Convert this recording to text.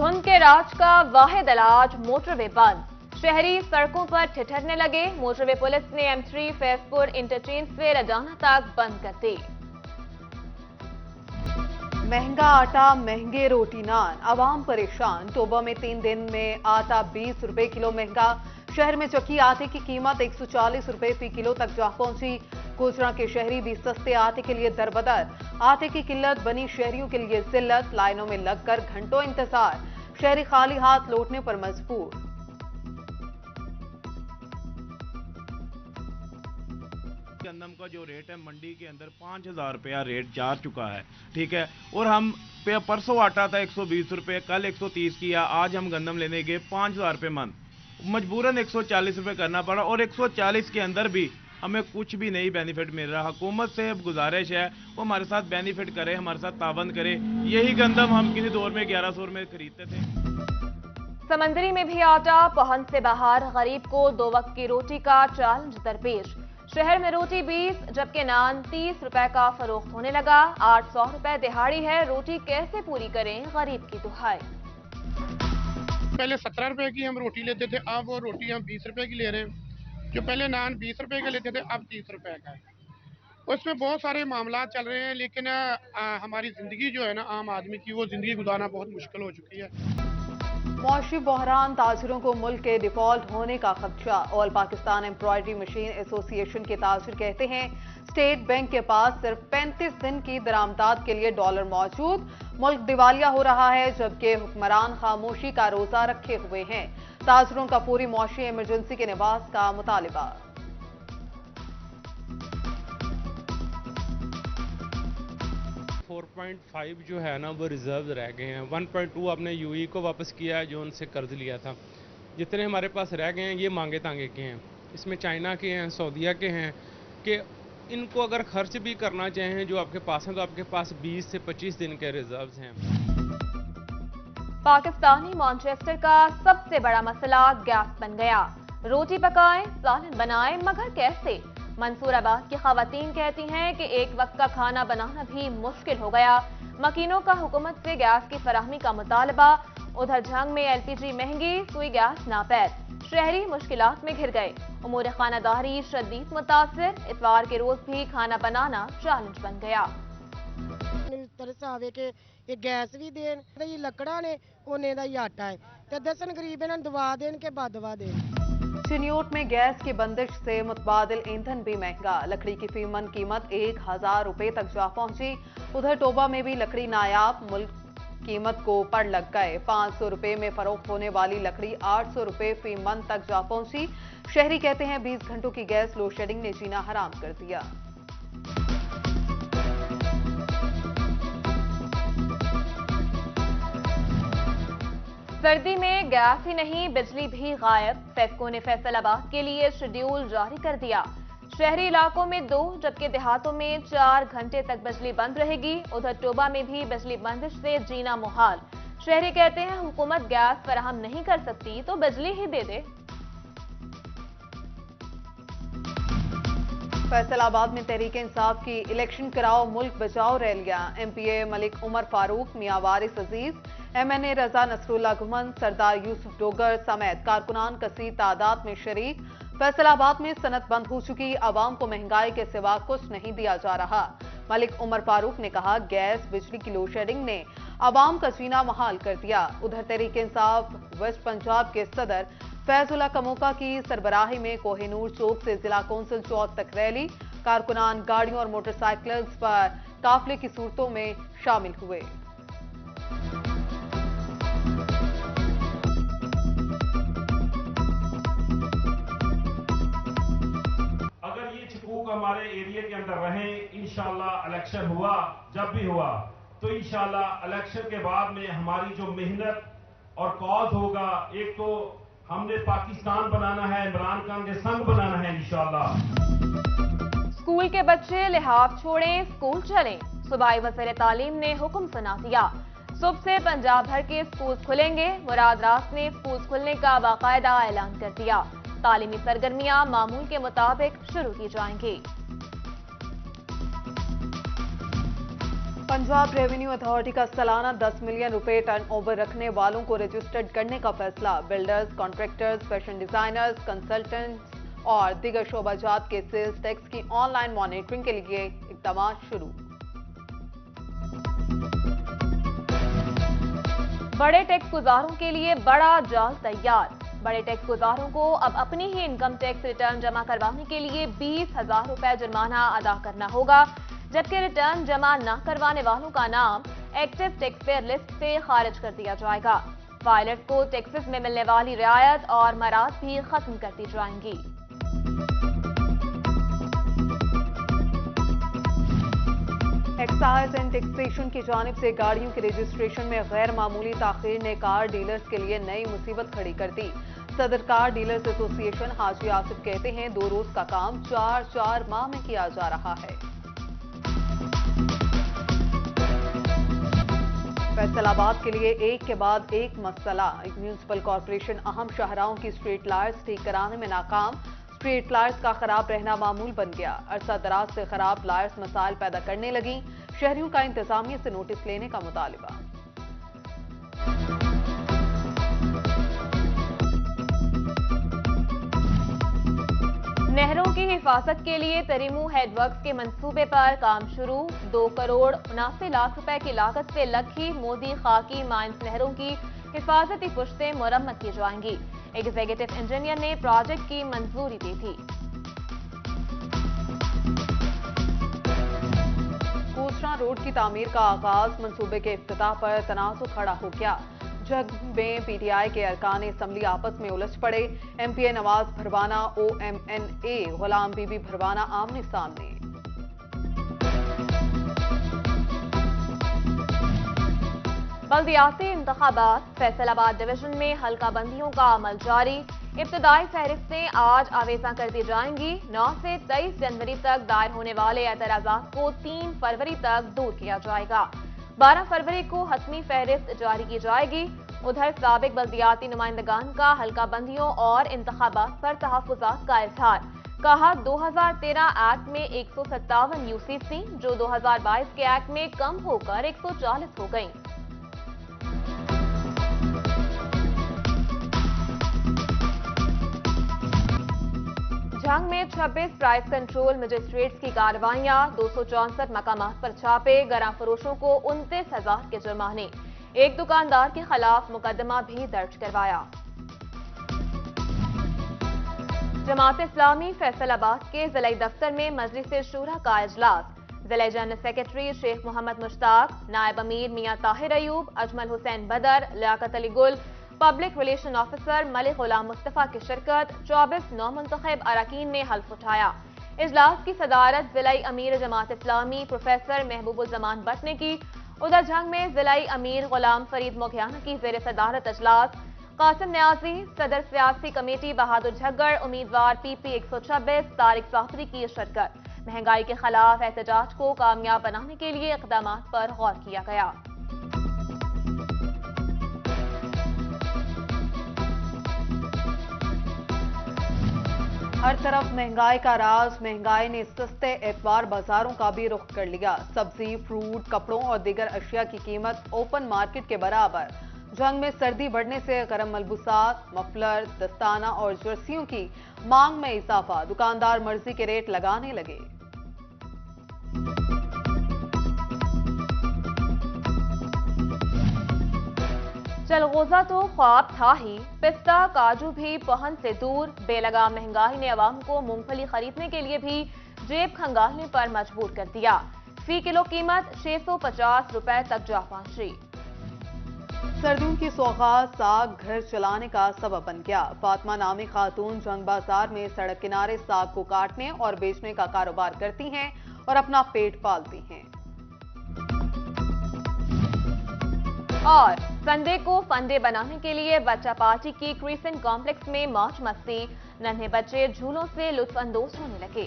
धुंध के राज का वाहिद इलाज मोटरवे बंद। शहरी सड़कों पर ठिठरने लगे। मोटरवे पुलिस ने M3 फैजपुर इंटरचेंज से रजाना तक बंद कर दी। महंगा आटा, महंगे रोटी नान, आवाम परेशान। टोबा में 3 दिन में आटा 20 रुपए किलो महंगा। शहर में चक्की आटे की कीमत 140 रुपए फी किलो तक जा पहुंची। कोचरा के शहरी भी सस्ते आटे के लिए दरबदर। आटे की किल्लत बनी शहरियों के लिए जिल्लत। लाइनों में लगकर घंटों इंतजार। शहरी खाली हाथ लौटने पर मजबूर। गंदम का जो रेट है मंडी के अंदर 5,000 रुपया रेट जा चुका है, ठीक है। और हम परसों आटा था 120 रुपये, कल 130 किया, आज हम गंदम लेने गए 5,000 रुपये मन, मजबूरन 140 रुपये करना पड़ा। और 140 के अंदर भी हमें कुछ भी नहीं बेनिफिट मिल रहा। हुकूमत से अब गुजारिश है वो हमारे साथ बेनिफिट करे, हमारे साथ तावन करे। यही गंदम हम किसी दौर में 1100 में खरीदते थे। समंदरी में भी आटा पहुंच से बाहर। गरीब को 2 वक्त की रोटी का चैलेंज दरपेश। शहर में रोटी 20 जबकि नान 30 रुपए का फरोख्त होने लगा। 800 रुपए दिहाड़ी है, रोटी कैसे पूरी करें गरीब की दुहाई। पहले 17 रुपए की हम रोटी लेते थे, अब वो रोटी हम 20 रुपए की ले रहे हैं। जो पहले नान 20 रुपए का लेते थे, अब 30 रुपए का है। उसमें बहुत सारे मामला चल रहे हैं, लेकिन हमारी जिंदगी जो है ना आम आदमी की, वो जिंदगी गुजारना बहुत मुश्किल हो चुकी है। मौशी बहरान, ताजिरों को मुल्क के डिफॉल्ट होने का खदशा। All Pakistan embroidery machine association के ताजिर कहते हैं स्टेट बैंक के पास सिर्फ 35 दिन की दरामदात के लिए डॉलर मौजूद। मुल्क दिवालिया हो रहा है जबकि हुक्मरान खामोशी का रोजा रखे हुए हैं। ताजिरों का पूरी मौशी इमरजेंसी के निवास का मुतालिबा। 4.5 जो है ना वो रिजर्व रह गए हैं। 1.2 आपने यूई को वापस किया है जो उनसे कर्ज लिया था। जितने हमारे पास रह गए हैं ये मांगे तांगे के हैं। इसमें चाइना के हैं, सऊदीया के हैं कि इनको अगर खर्च भी करना चाहें जो आपके पास हैं तो आपके पास 20 से 25 दिन के रिजर्व्स हैं। पाकिस्तानी मैनचेस्टर का सबसे बड़ा मसला गैस बन गया। रोटी पकाएं, सालन बनाएं, मगर कैसे। मंसूराबाद की खवातीन कहती हैं कि एक वक्त का खाना बनाना भी मुश्किल हो गया। मकीनों का हुकूमत से गैस की फराहमी का मुतालबा। उधर झंग में LPG महंगी, सुई गैस नापैद। शहरी मुश्किलात में घिर गए। उमूर खानादारी शदीद मुतासिर। इतवार के रोज भी खाना बनाना चैलेंज बन गया। तरस आवे कि ये गैस भी देन, ये लकड़ा ने ओने दा ही आटा है ते दसन गरीब इन्हां दवा देन के बदवा देन। चिन्योट में गैस की बंदिश से मुतबादिल ईंधन भी महंगा। लकड़ी की फी मन कीमत 1,000 रुपए तक जा पहुंची। उधर टोबा में भी लकड़ी नायाब, मुल्क कीमत को पड़ लग गए। 500 रुपए में फरोख्त होने वाली लकड़ी 800 रुपए फी मन तक जा पहुंची। शहरी कहते हैं 20 घंटों की गैस लोड शेडिंग ने जीना हराम कर दिया। सर्दी में गैस ही नहीं बिजली भी गायब। फेस्को ने फैसलाबाद के लिए शेड्यूल जारी कर दिया। शहरी इलाकों में 2 जबकि देहातों में 4 घंटे तक बिजली बंद रहेगी। उधर टोबा में भी बिजली बंदिश से जीना मुहाल। शहरी कहते हैं हुकूमत गैस फराहम नहीं कर सकती तो बिजली ही दे दे। फैसलाबाद में तहरीक इंसाफ की इलेक्शन कराओ मुल्क बचाओ रैलियां। MPA मलिक उमर फारूक, मियां वारिस अजीज, MNA रजा नसरुल्लाह घुमन, सरदार यूसुफ डोगर समेत कारकुनान कसीर तादाद में शरीक। फैसलाबाद में सनत बंद हो चुकी, आवाम को महंगाई के सिवा कुछ नहीं दिया जा रहा। मलिक उमर फारूक ने कहा गैस बिजली की लोड शेडिंग ने आवाम का जीना महाल कर दिया। उधर तहरीक इंसाफ वेस्ट पंजाब के सदर फैजुल्ला कमोका की सरबराही में कोहिनूर चौक से जिला कौंसिल चौक तक रैली। कारकुनान गाड़ियों और मोटरसाइकिल्स पर काफिले की सूरतों में शामिल हुए। अगर ये हुकूक हमारे एरिया के अंदर रहे, इंशाल्लाह इलेक्शन हुआ जब भी हुआ तो इंशाल्लाह इलेक्शन के बाद में हमारी जो मेहनत और कॉज होगा, एक तो हमने पाकिस्तान बनाना है, इमरान खान के संग बनाना है इंशाल्लाह। स्कूल के बच्चे लिहाफ छोड़ें, स्कूल चलें। सूबाई वज़ीर तालीम ने हुक्म सुना दिया। सुबह से पंजाब भर के स्कूल खुलेंगे। मुराद रास ने स्कूल खुलने का बाकायदा ऐलान कर दिया। तालीमी सरगर्मियां मामूल के मुताबिक शुरू की जाएंगी। पंजाब रेवेन्यू अथॉरिटी का सालाना 10 मिलियन रुपए टर्न ओवर रखने वालों को रजिस्टर्ड करने का फैसला। Builders, contractors, fashion designers, consultants और दीगर शोबाजात के सेल्स टैक्स की ऑनलाइन मॉनिटरिंग के लिए इक़दाम शुरू। बड़े टैक्स गुजारों के लिए बड़ा जाल तैयार। बड़े टैक्स गुजारों को अब अपनी ही इनकम टैक्स रिटर्न जमा करवाने के लिए 20,000 रुपए जुर्माना अदा करना होगा, जबकि रिटर्न जमा न करवाने वालों का नाम एक्टिव टैक्स पेयर लिस्ट से खारिज कर दिया जाएगा। फाइलर्स को टैक्सेस में मिलने वाली रियायत और मराद भी खत्म कर दी जाएंगी। एक्साइज एंड टैक्सेशन की जानिब से गाड़ियों के रजिस्ट्रेशन में गैर मामूली ताखीर ने कार डीलर्स के लिए नई मुसीबत खड़ी कर दी। सदर कार डीलर्स एसोसिएशन हाजी आसिफ कहते हैं 2 रोज का काम 4 माह में किया जा रहा है। फैसलाबाद के लिए एक के बाद एक मसला। म्यूनिसिपल कॉर्पोरेशन अहम शाहराहों की स्ट्रीट लाइट्स ठीक कराने में नाकाम। स्ट्रीट लाइट्स का खराब रहना मामूल बन गया। अरसा दराज से खराब लाइट्स मसाइल पैदा करने लगी। शहरियों का इंतजामिया से नोटिस लेने का मुतालिबा। नहरों की हिफाजत के लिए तरीमू हेडवर्क्स के मंसूबे पर काम शुरू। 2 करोड़ 79 लाख रुपए की लागत से लखी, मोदी, खाकी, माइंस नहरों की हिफाजती पुश्तें मुरम्मत की जाएंगी। एग्जीक्यूटिव इंजीनियर ने प्रोजेक्ट की मंजूरी दी थी। कोसरा रोड की तामीर का आगाज। मंसूबे के इफ्तिताह पर तनाज़ुर खड़ा हो गया। जग में पीटीआई के अरकान असम्बली आपस में उलझ पड़े। एमपीए नवाज भरवाना, OMNA गुलाम बीबी भरवाना आमने सामने। बल्दियाती इंतखाबात। फैसलाबाद डिवीजन में हल्का बंदियों का अमल जारी। इब्तदाई फहरिस्तें आज आवेजा कर दी जाएंगी। 9 से 23 जनवरी तक दायर होने वाले एतराजात को 3 फरवरी तक दूर किया जाएगा। 12 फरवरी को हतमी फहरिस्त जारी की जाएगी। उधर साबिक बल्दियाती नुमाइंदगान का हल्का बंदियों और इंतखाबात पर तहफ्फुज़ात का इजहार। कहा 2013 एक्ट में 157 UCC जो 2022 के एक्ट में कम होकर 140 हो गई। जंग में 26 प्राइस कंट्रोल मजिस्ट्रेट्स की कार्रवाइयां। 264 मकामात पर छापे। गरा फरोशों को 29,000 के जुर्माने। एक दुकानदार के खिलाफ मुकदमा भी दर्ज करवाया। जमात इस्लामी फैसलाबाद के जिला दफ्तर में मजलिस शूरा का इजलास। जिला जनरल सेक्रेटरी शेख मोहम्मद मुश्ताक, नायब अमीर मियां ताहिर अयूब, अजमल हुसैन बदर, लियाकत अली गुल, public relation officer Malik Ghulam Mustafa की शिरकत। 24 नौमुंतखब अरकान ने हल्फ उठाया। इजलास की सदारत जिलाई अमीर जमात इस्लामी प्रोफेसर महबूबुल जमान भट्ट ने की। उधर जंग में जिलाई अमीर गुलाम फरीद मोघियाना की जेर सदारत इजलास। कासिम न्याजी, सदर सियासी कमेटी बहादुर झग्गर, उम्मीदवार PP 126 तारिक साफरी की शिरकत। महंगाई के खिलाफ एहतजाज को कामयाब बनाने के लिए इक़दाम पर गौर किया गया। हर तरफ महंगाई का राज। महंगाई ने सस्ते एतबार बाजारों का भी रुख कर लिया। सब्जी, फ्रूट, कपड़ों और दीगर अशिया की कीमत ओपन मार्केट के बराबर। जंग में सर्दी बढ़ने से गरम मलबूसात, मफलर, दस्ताना और जर्सियों की मांग में इजाफा। दुकानदार मर्जी के रेट लगाने लगे। चलगोजा तो ख्वाब था ही, पिस्ता, काजू भी पहुंच से दूर। बेलगाम महंगाई ने अवाम को मूंगफली खरीदने के लिए भी जेब खंगालने पर मजबूर कर दिया। फी किलो कीमत 650 रुपए तक जा पहुंची। सर्दियों की सौगात साग घर चलाने का सबब बन गया। फातिमा नामी खातून जंग बाजार में सड़क किनारे साग को काटने और बेचने का कारोबार करती हैं और अपना पेट पालती हैं। और संडे को फंडे बनाने के लिए बच्चा पार्टी की क्रिसेंट कॉम्प्लेक्स में मौज मस्ती। नन्हे बच्चे झूलों से लुत्फ अंदोज होने लगे।